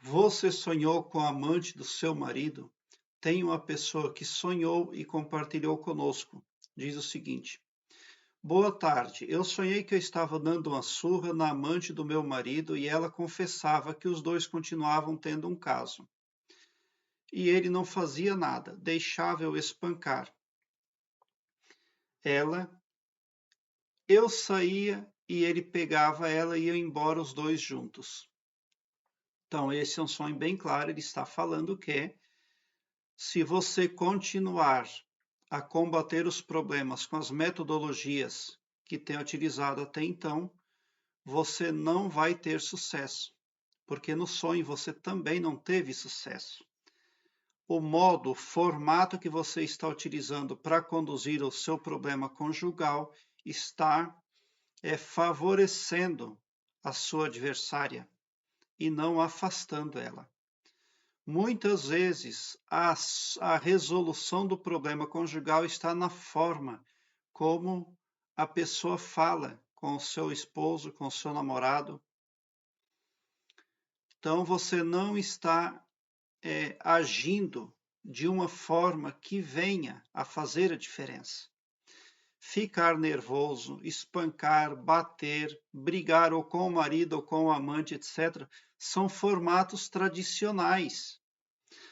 Você sonhou com a amante do seu marido? Tem uma pessoa que sonhou e compartilhou conosco. Diz o seguinte: Boa tarde. Eu sonhei que eu estava dando uma surra na amante do meu marido e ela confessava que os dois continuavam tendo um caso. E ele não fazia nada, deixava eu espancar. Ela, eu saía e ele pegava ela e ia embora os dois juntos. Então, esse é um sonho bem claro. Ele está falando que se você continuar a combater os problemas com as metodologias que tem utilizado até então, você não vai ter sucesso, porque no sonho você também não teve sucesso. O modo, o formato que você está utilizando para conduzir o seu problema conjugal está favorecendo a sua adversária e não afastando ela. Muitas vezes, a resolução do problema conjugal está na forma como a pessoa fala com o seu esposo, com o seu namorado. Então, você não está agindo de uma forma que venha a fazer a diferença. Ficar nervoso, espancar, bater, brigar ou com o marido ou com o amante, etc., são formatos tradicionais.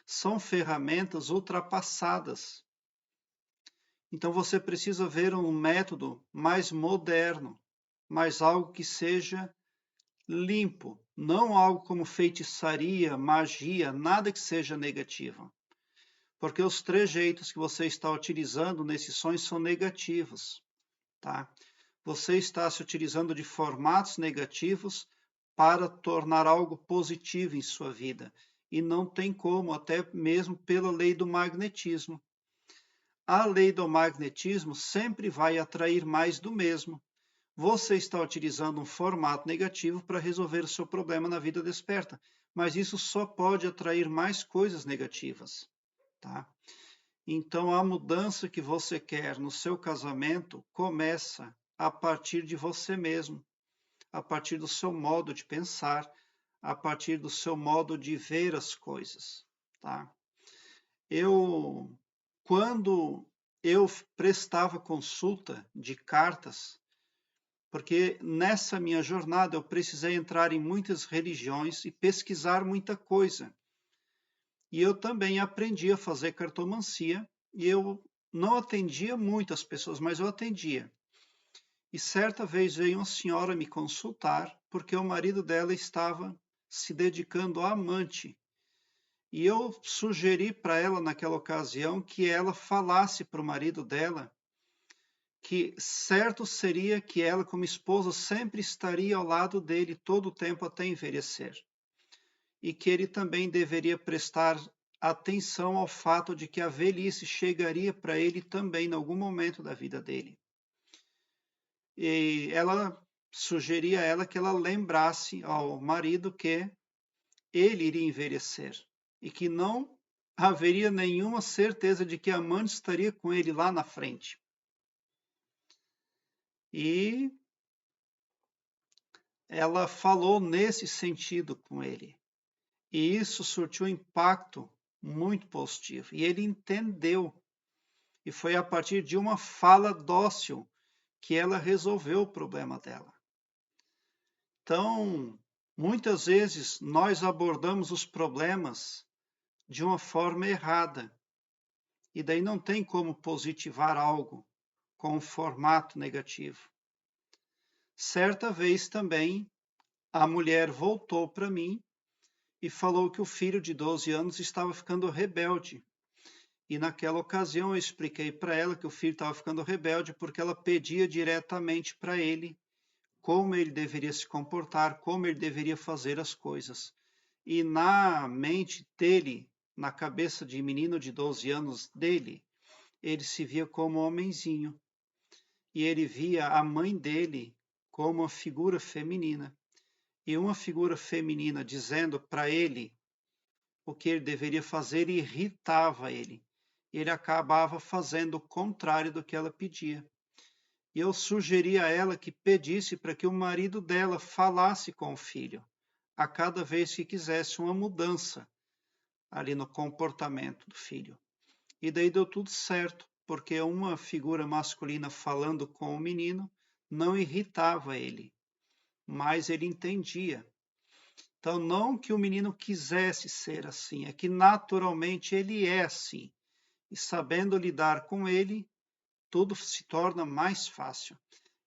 São ferramentas ultrapassadas. Então você precisa ver um método mais moderno, mais algo que seja limpo, não algo como feitiçaria, magia, nada que seja negativo. Porque os trejeitos que você está utilizando nesses sonhos são negativos, tá? Você está se utilizando de formatos negativos para tornar algo positivo em sua vida. E não tem como, até mesmo pela lei do magnetismo. A lei do magnetismo sempre vai atrair mais do mesmo. Você está utilizando um formato negativo para resolver o seu problema na vida desperta, mas isso só pode atrair mais coisas negativas, tá? Então, a mudança que você quer no seu casamento começa a partir de você mesmo, a partir do seu modo de pensar, a partir do seu modo de ver as coisas, tá? Quando eu prestava consulta de cartas, porque nessa minha jornada eu precisei entrar em muitas religiões e pesquisar muita coisa. E eu também aprendi a fazer cartomancia, e eu não atendia muitas pessoas, mas eu atendia. E certa vez veio uma senhora me consultar, porque o marido dela estava se dedicando à amante. E eu sugeri para ela naquela ocasião que ela falasse para o marido dela que certo seria que ela, como esposa, sempre estaria ao lado dele todo o tempo até envelhecer. E que ele também deveria prestar atenção ao fato de que a velhice chegaria para ele também em algum momento da vida dele. E ela sugeria a ela que ela lembrasse ao marido que ele iria envelhecer e que não haveria nenhuma certeza de que a amante estaria com ele lá na frente. E ela falou nesse sentido com ele. E isso surtiu um impacto muito positivo. E ele entendeu. E foi a partir de uma fala dócil que ela resolveu o problema dela. Então, muitas vezes nós abordamos os problemas de uma forma errada. E daí não tem como positivar algo com um formato negativo. Certa vez também a mulher voltou para mim e falou que o filho de 12 anos estava ficando rebelde. E naquela ocasião eu expliquei para ela que o filho estava ficando rebelde porque ela pedia diretamente para ele como ele deveria se comportar, como ele deveria fazer as coisas. E na mente dele, na cabeça de menino de 12 anos dele, ele se via como homenzinho. E ele via a mãe dele como uma figura feminina. E uma figura feminina dizendo para ele o que ele deveria fazer irritava ele. Ele acabava fazendo o contrário do que ela pedia. E eu sugeri a ela que pedisse para que o marido dela falasse com o filho, a cada vez que quisesse uma mudança ali no comportamento do filho. E daí deu tudo certo, porque uma figura masculina falando com o menino não irritava ele, mas ele entendia. Então, não que o menino quisesse ser assim, é que naturalmente ele é assim. E sabendo lidar com ele, tudo se torna mais fácil.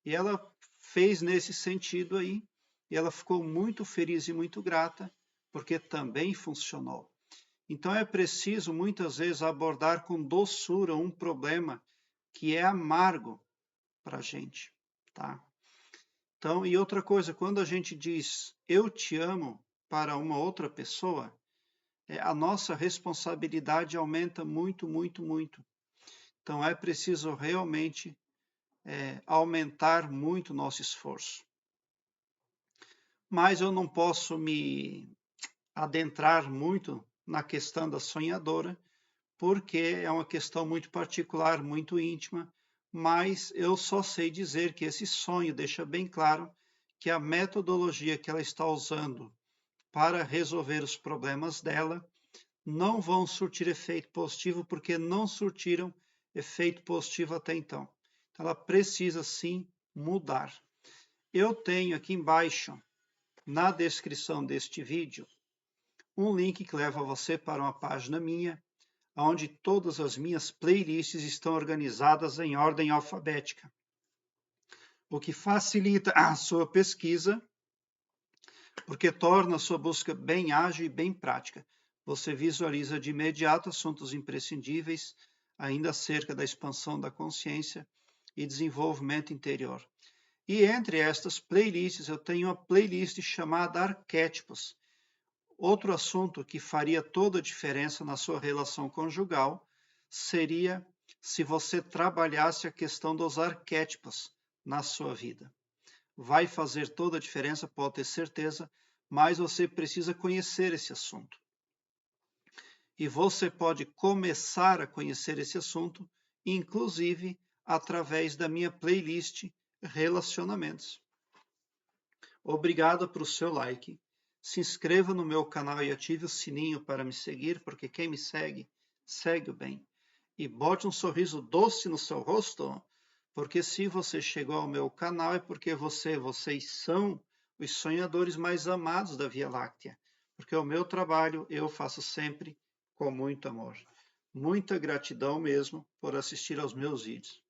E ela fez nesse sentido aí, e ela ficou muito feliz e muito grata, porque também funcionou. Então é preciso muitas vezes abordar com doçura um problema que é amargo para a gente, tá? Então, e outra coisa, quando a gente diz eu te amo para uma outra pessoa, a nossa responsabilidade aumenta muito, muito, muito. Então é preciso realmente aumentar muito o nosso esforço. Mas eu não posso me adentrar muito na questão da sonhadora, porque é uma questão muito particular, muito íntima, mas eu só sei dizer que esse sonho deixa bem claro que a metodologia que ela está usando para resolver os problemas dela não vão surtir efeito positivo, porque não surtiram efeito positivo até então. Então ela precisa sim mudar. Eu tenho aqui embaixo, na descrição deste vídeo, um link que leva você para uma página minha, onde todas as minhas playlists estão organizadas em ordem alfabética, o que facilita a sua pesquisa, porque torna a sua busca bem ágil e bem prática. Você visualiza de imediato assuntos imprescindíveis, ainda acerca da expansão da consciência e desenvolvimento interior. E entre estas playlists, eu tenho uma playlist chamada Arquétipos. Outro assunto que faria toda a diferença na sua relação conjugal seria se você trabalhasse a questão dos arquétipos na sua vida. Vai fazer toda a diferença, pode ter certeza, mas você precisa conhecer esse assunto. E você pode começar a conhecer esse assunto, inclusive através da minha playlist Relacionamentos. Obrigado pelo seu like. Se inscreva no meu canal e ative o sininho para me seguir, porque quem me segue, segue o bem. E bote um sorriso doce no seu rosto, porque se você chegou ao meu canal é porque vocês são os sonhadores mais amados da Via Láctea. Porque o meu trabalho eu faço sempre com muito amor. Muita gratidão mesmo por assistir aos meus vídeos.